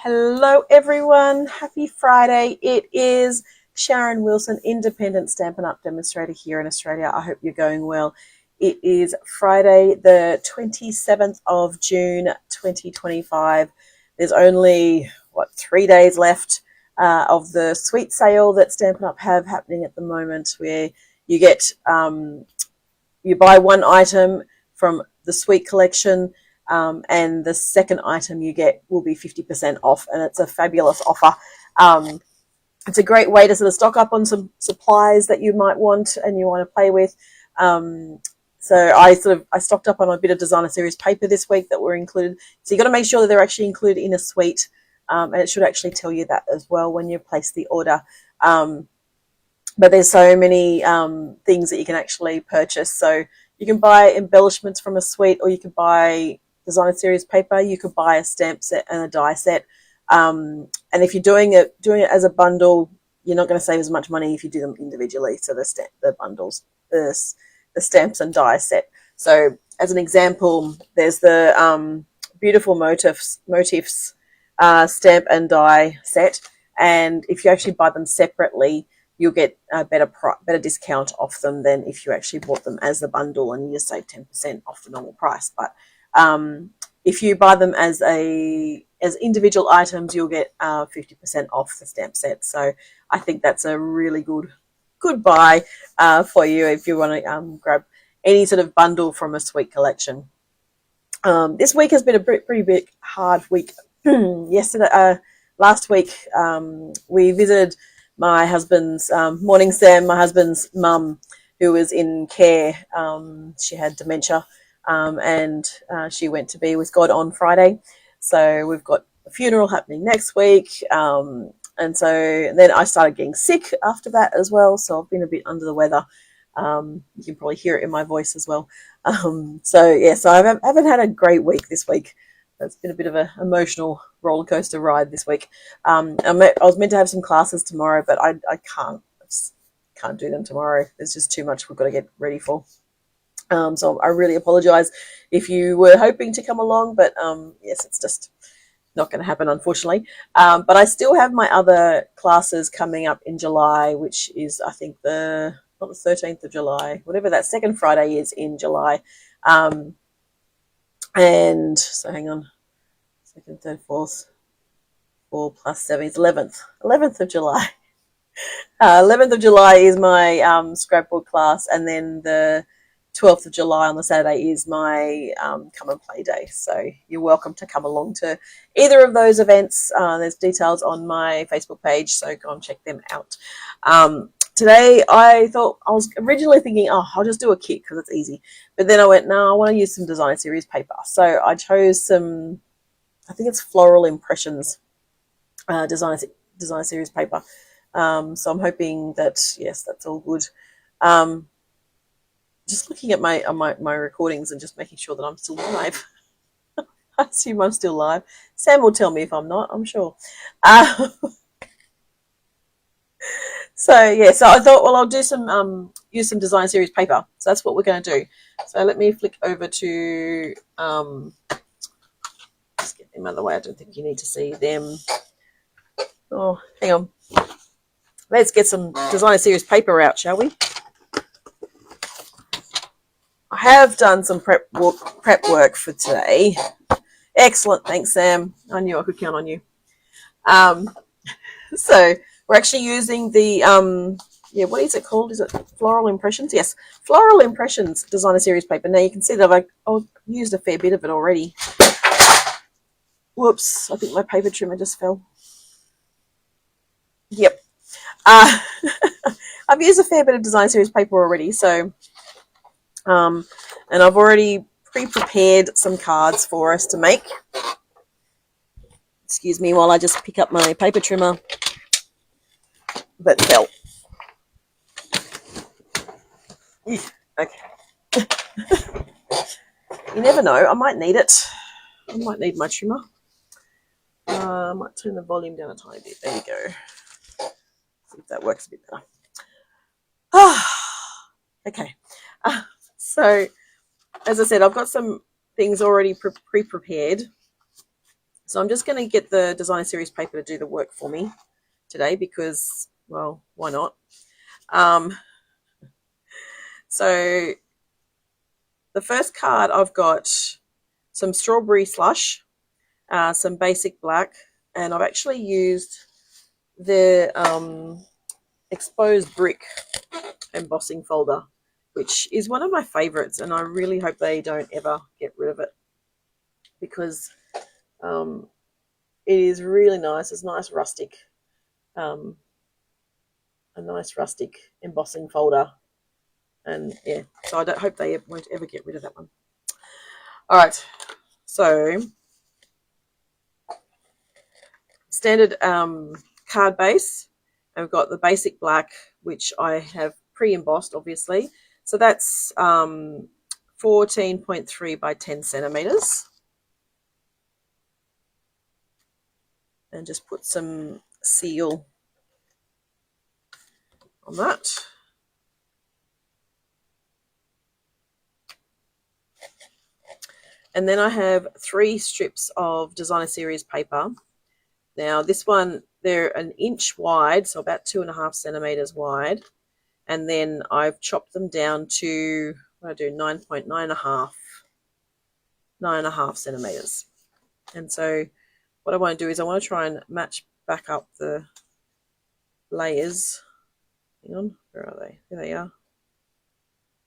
Hello everyone, happy Friday. It is Sharon Wilson, independent Stampin' Up! Demonstrator here in Australia. I hope you're going well. It is Friday the 27th of June 2025. There's only, 3 days left of the sweet sale that Stampin' Up! Have happening at the moment, where you get, you buy one item from the sweet collection, and the second item you get will be 50% off, and it's a fabulous offer. It's a great way to sort of stock up on some supplies that you might want and you want to play with. So I stocked up on a bit of designer series paper this week that were included. So you got to make sure that they're actually included in a suite, and it should actually tell you that as well when you place the order. But there's so many things that you can actually purchase. So you can buy embellishments from a suite, or you can buy designer series paper. You could buy a stamp set and a die set. And if you're doing it as a bundle, you're not going to save as much money if you do them individually. So the bundles, the stamps and die set. So as an example, there's the beautiful motifs stamp and die set. And if you actually buy them separately, you'll get a better discount off them than if you actually bought them as a bundle, and you just save 10% off the normal price. But if you buy them as individual items, you'll get 50% off the stamp set. So I think that's a really good buy for you if you want to grab any sort of bundle from a sweet collection. This week has been a pretty big hard week. Last week we visited my husband's morning Sam, my husband's mum, who was in care. She had dementia, and she went to be with God on Friday. So we've got a funeral happening next week, and so then I started getting sick after that as well. So I've been a bit under the weather. You can probably hear it in my voice as well. So I haven't had a great week this week. It's been a bit of an emotional roller coaster ride this week. I was meant to have some classes tomorrow, but I can't do them tomorrow. There's just too much we've got to get ready for. So I really apologize if you were hoping to come along, but yes, it's just not going to happen, unfortunately. But I still have my other classes coming up in July, which is, I think, not the 13th of July, whatever that second Friday is in July. And so hang on, 2nd, 3rd, 4th, 4 plus 7 is 11th of July. 11th of July is my scrapbook class, and then the 12th of July on the Saturday is my come and play day. So you're welcome to come along to either of those events. There's details on my Facebook page, so go and check them out. Today I was originally thinking, I'll just do a kit because it's easy. But then I went, no, I want to use some designer series paper. So I chose some, I think it's Floral Impressions designer series paper. So I'm hoping that, yes, that's all good. Just looking at my recordings and just making sure that I'm still live. I assume I'm still live. Sam will tell me if I'm not, I'm sure. So I thought, well, I'll do some use some design series paper. So that's what we're going to do. So let me flick over to just get them out of the way. I don't think you need to see them. Oh, hang on. Let's get some designer series paper out, shall we? I have done some prep work for today. Excellent, thanks, Sam. I knew I could count on you. So we're actually using the, what is it called? Is it Floral Impressions? Yes, Floral Impressions designer series paper. Now you can see that I've used a fair bit of it already. Whoops, I think my paper trimmer just fell. Yep. I've used a fair bit of design series paper already, so, and I've already pre-prepared some cards for us to make. Excuse me while I just pick up my paper trimmer that fell. Okay. You never know, I might need it. I might need my trimmer. I might turn the volume down a tiny bit. There you go. See if that works a bit better. Okay. So, as I said, I've got some things already pre-prepared. So I'm just going to get the designer series paper to do the work for me today because, well, why not? So the first card, I've got some strawberry slush, some basic black, and I've actually used the exposed brick embossing folder, which is one of my favorites, and I really hope they don't ever get rid of it because it is really nice. It's nice rustic, a nice rustic embossing folder, and yeah, so I don't hope they won't ever get rid of that one. All right, so standard card base. I've got the basic black, which I have pre-embossed, obviously. So that's 14.3 by 10 centimeters. And just put some seal on that. And then I have 3 strips of designer series paper. Now this one, they're an inch wide, so about 2.5 centimeters wide. And then I've chopped them down to, what do I do, 9.5 centimeters. And so what I want to do is I want to try and match back up the layers. Hang on, where are they? There they are.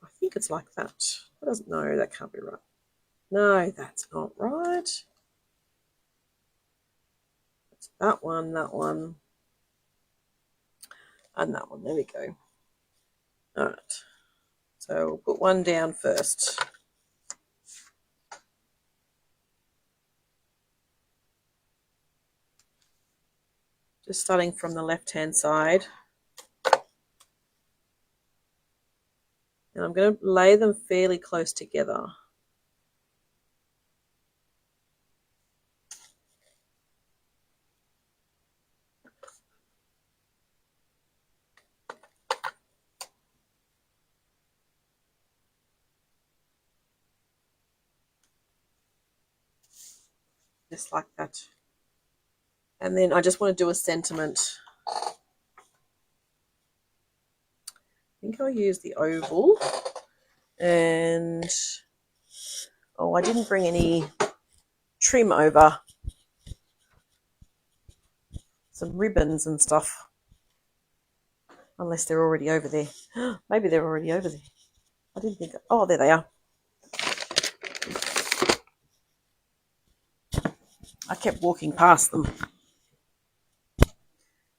I think it's like that. That doesn't, no, that can't be right. No, that's not right. It's that one, and that one. There we go. All right. So we'll put one down first. Just starting from the left-hand side. And I'm going to lay them fairly close together. Just like that. And then I just want to do a sentiment. I think I'll use the oval. And, oh, I didn't bring any trim over. Some ribbons and stuff. Unless they're already over there. Maybe they're already over there. I didn't think, oh, there they are. I kept walking past them.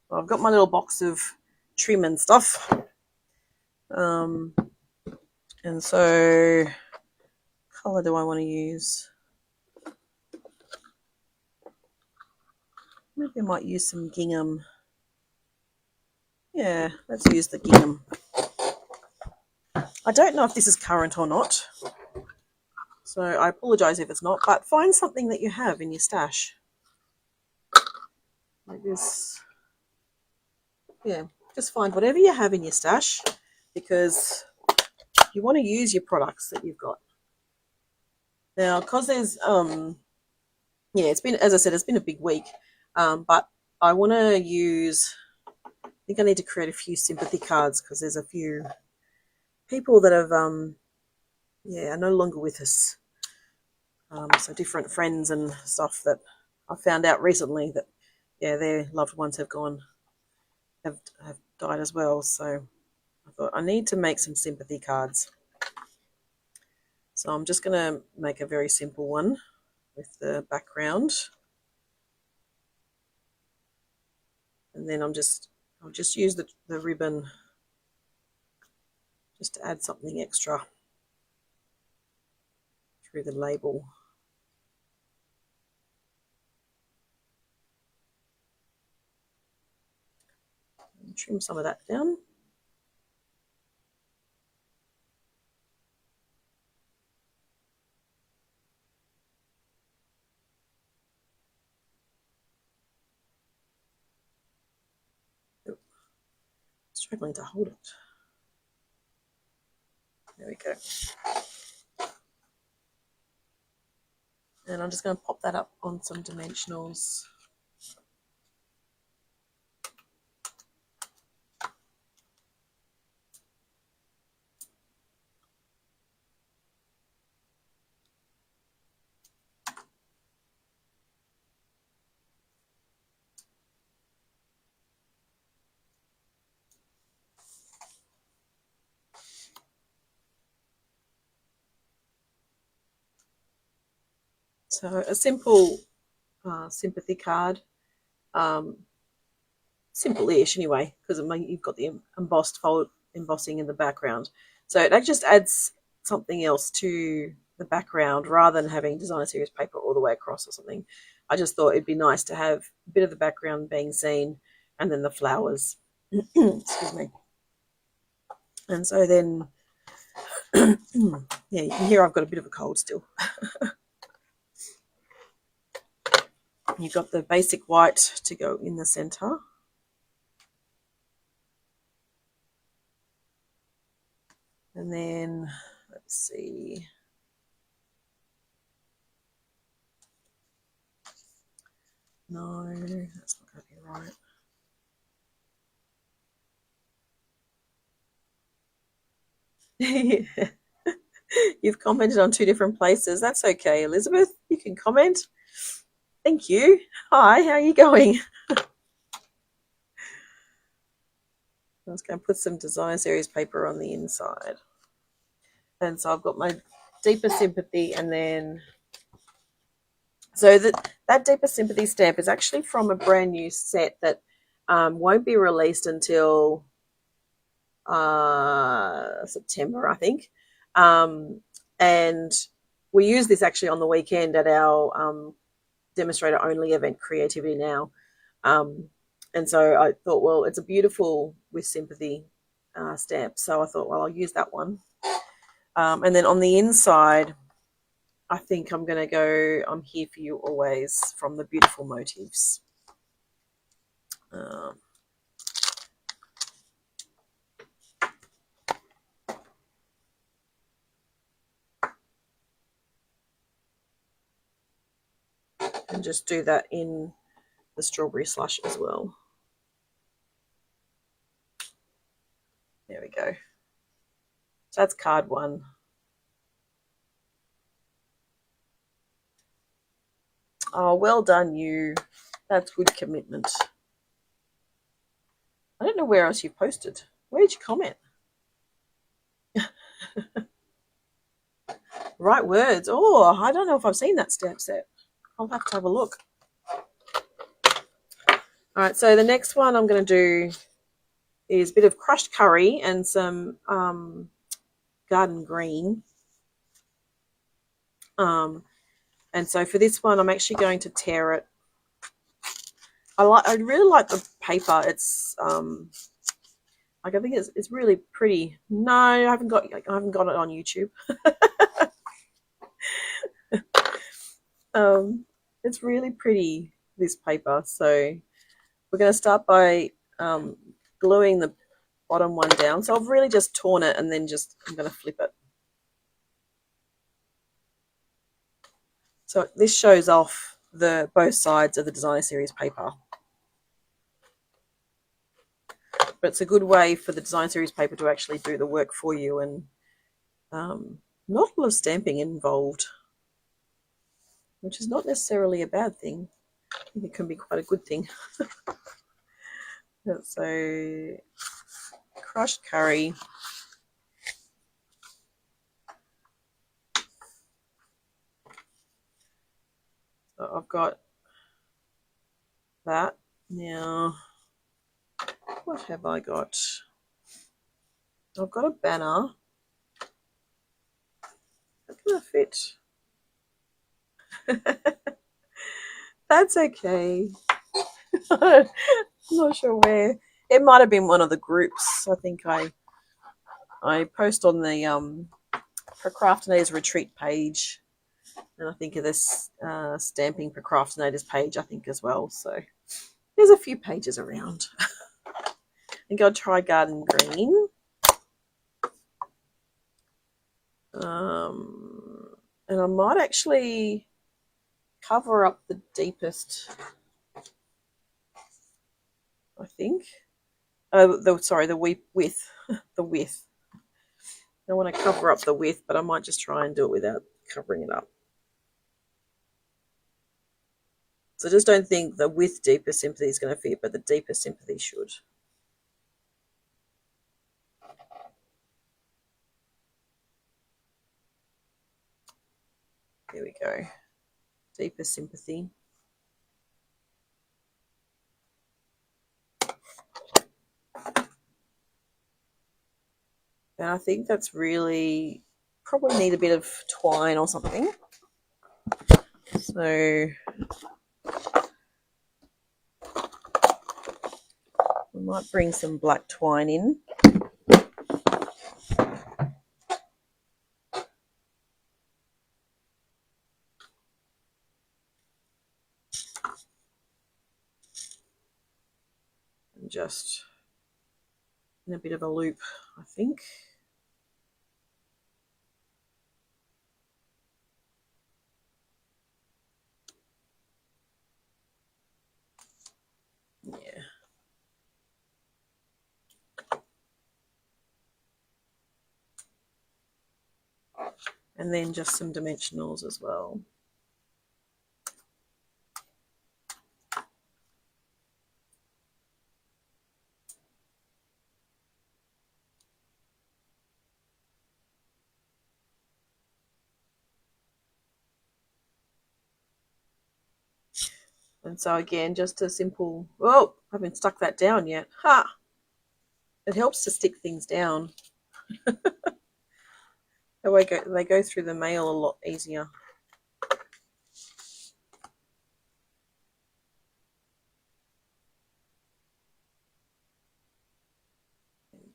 Well, I've got my little box of trim and stuff. And so, colour do I want to use? Maybe I might use some gingham. Yeah, let's use the gingham. I don't know if this is current or not, so I apologise if it's not, but find something that you have in your stash. Like this. Yeah, just find whatever you have in your stash because you want to use your products that you've got. Now, because there's, yeah, it's been, as I said, it's been a big week, but I want to use, I think I need to create a few sympathy cards because there's a few people that have, yeah, are no longer with us. So different friends and stuff that I found out recently that, yeah, their loved ones have gone, have died as well. So I thought I need to make some sympathy cards. So I'm just going to make a very simple one with the background. And then I'll just use the ribbon just to add something extra through the label. And trim some of that down. Struggling to hold it. There we go. And I'm just going to pop that up on some dimensionals. So a simple sympathy card, simple-ish anyway, because you've got the embossing in the background. So that just adds something else to the background rather than having designer series paper all the way across or something. I just thought it'd be nice to have a bit of the background being seen and then the flowers. Excuse me. And so then, yeah, you can hear I've got a bit of a cold still. You've got the basic white to go in the center. And then, let's see. No, that's not going to be right. You've commented on 2 different places. That's okay, Elizabeth. You can comment. Thank you. Hi, how are you going? I'm just going to put some design series paper on the inside. And so I've got my deeper sympathy, and then so that deeper sympathy stamp is actually from a brand new set that won't be released until September, I think. And we use this actually on the weekend at our demonstrator only event, Creativity Now. And so I thought, well, it's a beautiful with sympathy stamp. So I thought, well, I'll use that one. And then on the inside, I think I'm going to go I'm Here For You Always from the Beautiful Motifs. And just do that in the strawberry slush as well. There we go. So that's card 1. Oh, well done, you. That's good commitment. I don't know where else you've posted. Where did you comment? Right words. Oh, I don't know if I've seen that stamp set. I'll have to have a look. All right, so the next one I'm going to do is a bit of crushed curry and some garden green. And so for this one, I'm actually going to tear it. I really like the paper. It's like I think it's really pretty. No, I haven't got it on YouTube. It's really pretty, this paper. So we're going to start by gluing the bottom one down. So I've really just torn it and then I'm going to flip it. So this shows off both sides of the designer series paper. But it's a good way for the design series paper to actually do the work for you, and not a lot of stamping involved, which is not necessarily a bad thing. I think it can be quite a good thing. So crushed curry. So I've got that. Now, what have I got? I've got a banner. How can I fit? That's okay. I'm not sure where. It might have been one of the groups. I think I post on the Procrastinators Retreat page, and I think of this Stamping Procrastinators page, I think, as well. So there's a few pages around. I think I'll try garden green. And I might actually cover up the deepest, I think. Sorry, the width, the width. I want to cover up the width, but I might just try and do it without covering it up. So I just don't think the width deeper sympathy is going to fit, but the deeper sympathy should. There we go. Deeper sympathy. And I think that's really, probably need a bit of twine or something. So we might bring some black twine in. And just in a bit of a loop, I think. Yeah. And then just some dimensionals as well. And so again, just a simple, oh, I haven't stuck that down yet. Ha! It helps to stick things down. That way they go through the mail a lot easier.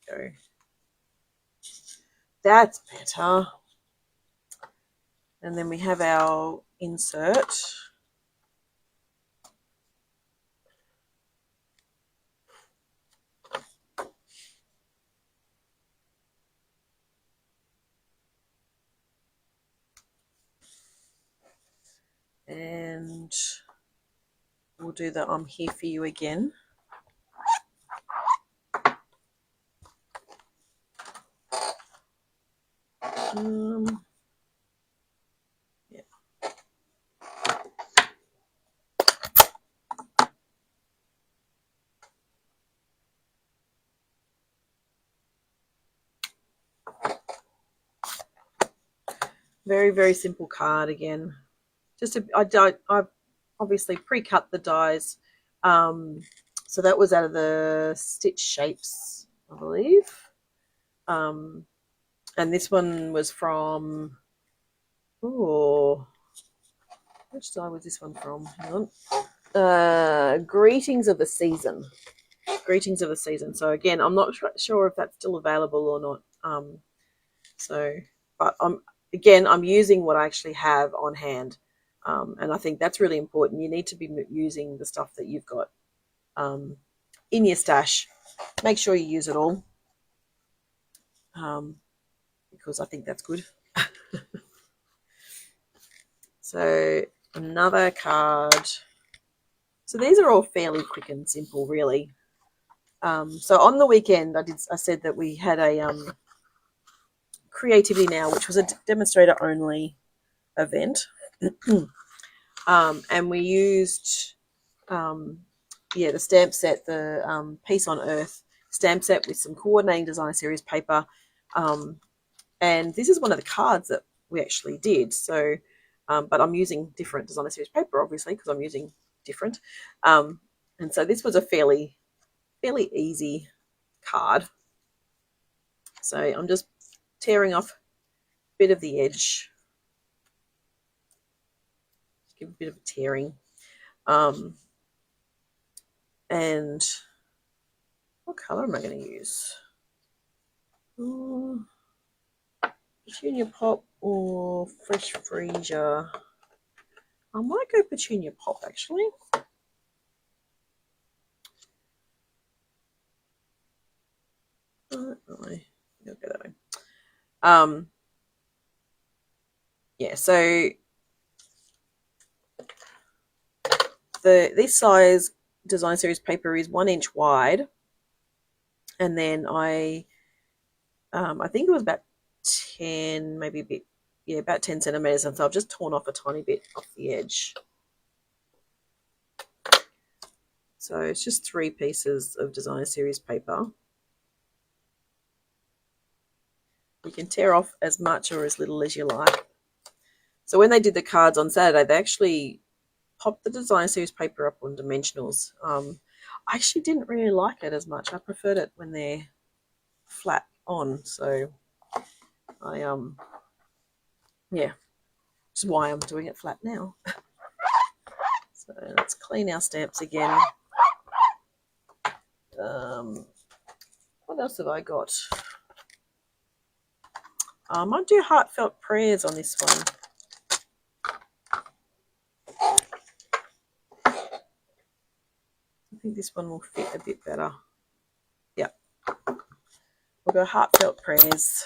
There we go. That's better. And then we have our insert. And we'll do the I'm here for you again. Yeah. Very, very simple card again. I've obviously pre-cut the dies. So that was out of the Stitch Shapes, I believe. And this one was from, oh, which die was this one from? Hang on. Greetings of the Season. Greetings of the Season. So again, I'm not sure if that's still available or not. But I'm using what I actually have on hand. And I think that's really important. You need to be using the stuff that you've got in your stash. Make sure you use it all, because I think that's good. So another card. So these are all fairly quick and simple, really. So on the weekend, I said that we had a Creativity Now, which was a demonstrator only event. And we used the stamp set, the Peace on Earth stamp set with some coordinating designer series paper. And this is one of the cards that we actually did. So, but I'm using different designer series paper, obviously, because I'm using different. And so this was a fairly easy card. So I'm just tearing off a bit of the edge. Give a bit of a tearing. And what colour am I going to use? Petunia Pop or Fresh Freesia? I might go Petunia Pop, actually. I'll go that way. Yeah, so this size design series paper is 1 inch wide, and then I think it was about 10, maybe a bit, yeah, about 10 centimeters, and so I've just torn off a tiny bit off the edge. So it's just 3 pieces of designer series paper. You can tear off as much or as little as you like. So when they did the cards on Saturday, they actually popped the designer series paper up on dimensionals. I actually didn't really like it as much. I preferred it when they're flat on. So I yeah, which is why I'm doing it flat now. So let's clean our stamps again. What else have I got? I might do heartfelt prayers on this one. I think this one will fit a bit better. Yeah. We'll go heartfelt prayers.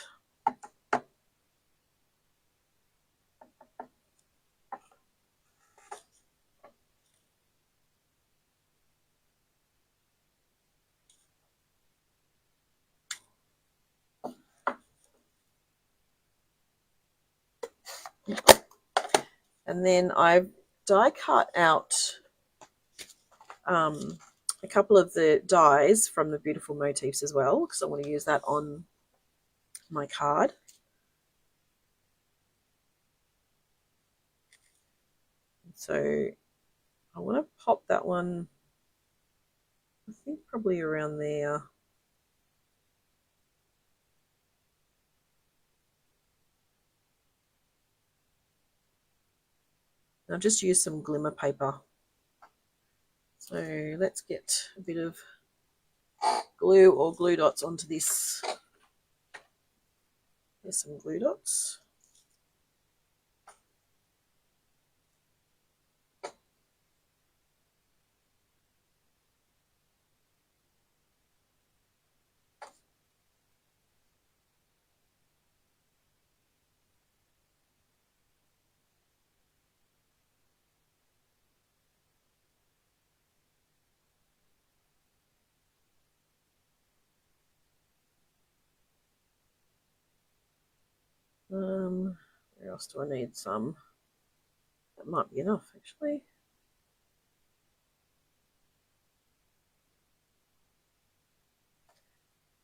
And then I've die cut out a couple of the dies from the beautiful motifs as well, because I want to use that on my card. So I want to pop that one, I think probably around there. I've just used some glimmer paper. So let's get a bit of glue or glue dots onto this. There's some glue dots. Where else do I need some? That might be enough, actually.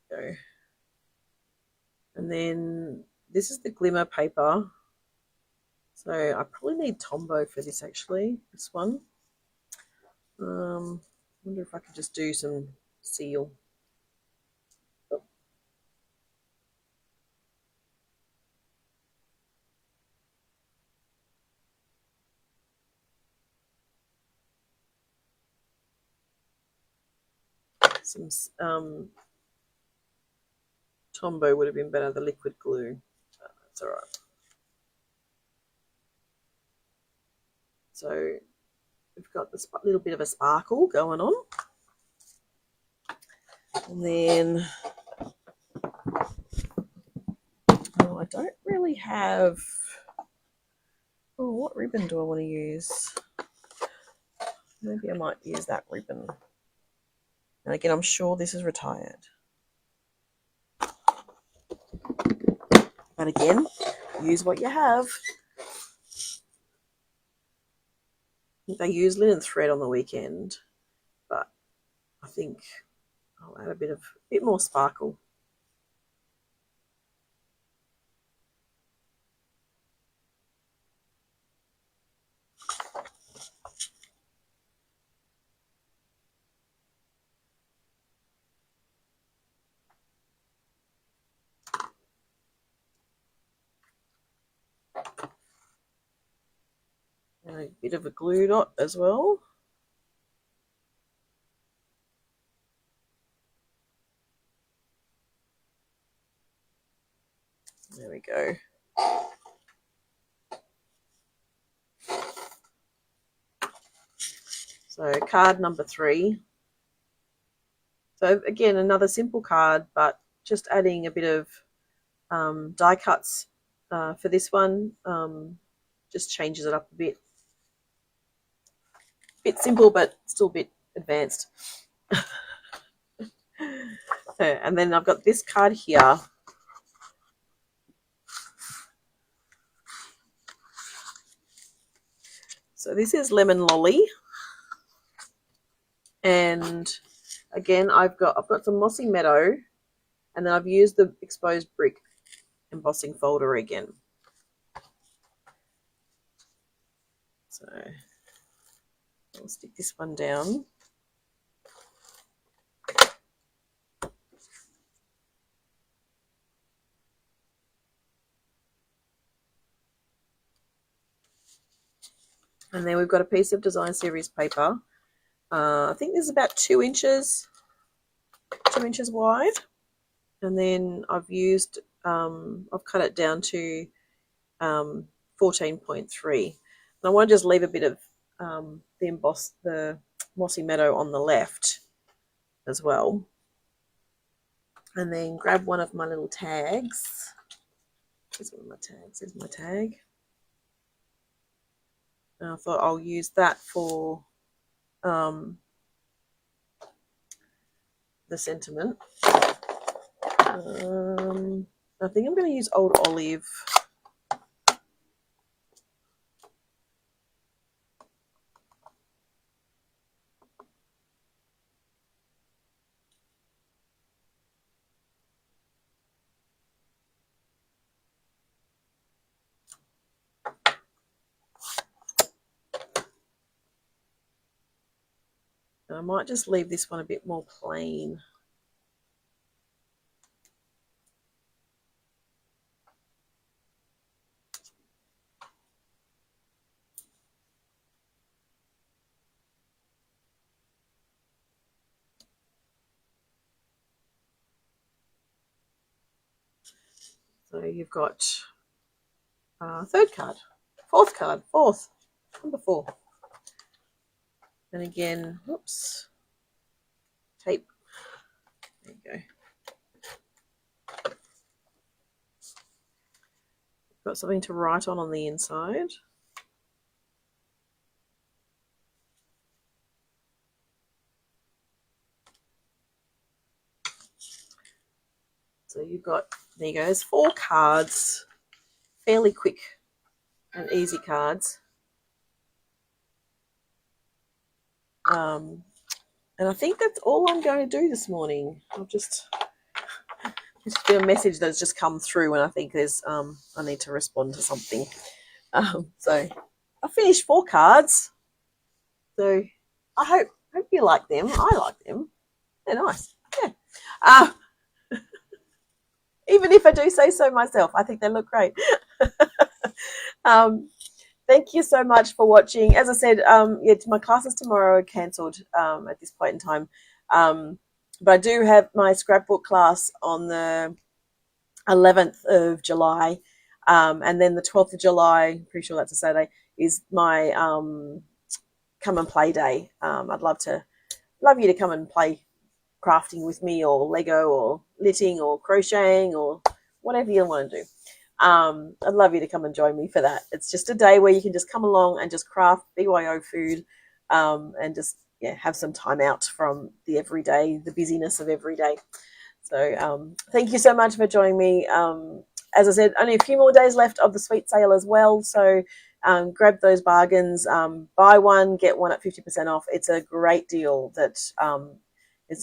Go. And then this is the glimmer paper. So I probably need Tombow for this, actually, this one. I wonder if I could just do some seal. Oh. Some Tombow would have been better, the liquid glue. That's all right. So we've got this little bit of a sparkle going on. And then, oh, I don't really have, oh, what ribbon do I want to use? Maybe I might use that ribbon. And again, I'm sure this is retired. But again, use what you have. They use linen thread on the weekend, but I think I'll add a bit more sparkle. And a bit of a glue dot as well. There we go. So card number 3. So again, another simple card, but just adding a bit of die cuts for this one just changes it up a bit. bit simple, but still a bit advanced. And then I've got this card here. So this is Lemon Lolly. And again, I've got some Mossy Meadow, and then I've used the exposed brick embossing folder again. So I'll stick this one down. And then we've got a piece of Design Series paper. I think this is about 2 inches wide. And then I've used, I've cut it down to 14.3. And I want to just leave a bit of the Mossy Meadow on the left as well. And then grab one of my little tags. Here's one of my tags. Here's my tag. And I thought I'll use that for the sentiment. I think I'm going to use Old Olive. And I might just leave this one a bit more plain. So you've got third card, fourth card, number 4. And again, whoops, tape. There you go. Got something to write on the inside. So you've got, there you go, there's 4 cards, fairly quick and easy cards. And I think that's all I'm going to do this morning. I'll just do a message that's just come through, and I think there's I need to respond to something. So I finished 4 cards. So I hope you like them. I like them. They're nice. Yeah. Even if I do say so myself, I think they look great. Thank you so much for watching. As I said, yeah, my classes tomorrow are cancelled at this point in time. But I do have my scrapbook class on the 11th of July. And then the 12th of July, pretty sure that's a Saturday, is my come and play day. I'd love you to come and play crafting with me, or Lego, or knitting, or crocheting, or whatever you want to do. I'd love you to come and join me for that. It's just a day where you can just come along and just craft BYO food, and just have some time out from the everyday, the busyness of every day. So thank you so much for joining me. As I said, only a few more days left of the sweet sale as well. So grab those bargains. Buy one, get one at 50% off. It's a great deal that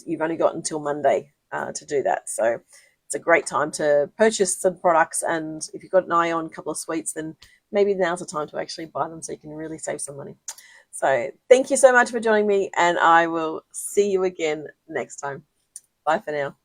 you've only got until Monday to do that. So it's a great time to purchase some products. And if you've got an eye on a couple of sweets, then maybe now's the time to actually buy them so you can really save some money. So thank you so much for joining me, and I will see you again next time. Bye for now.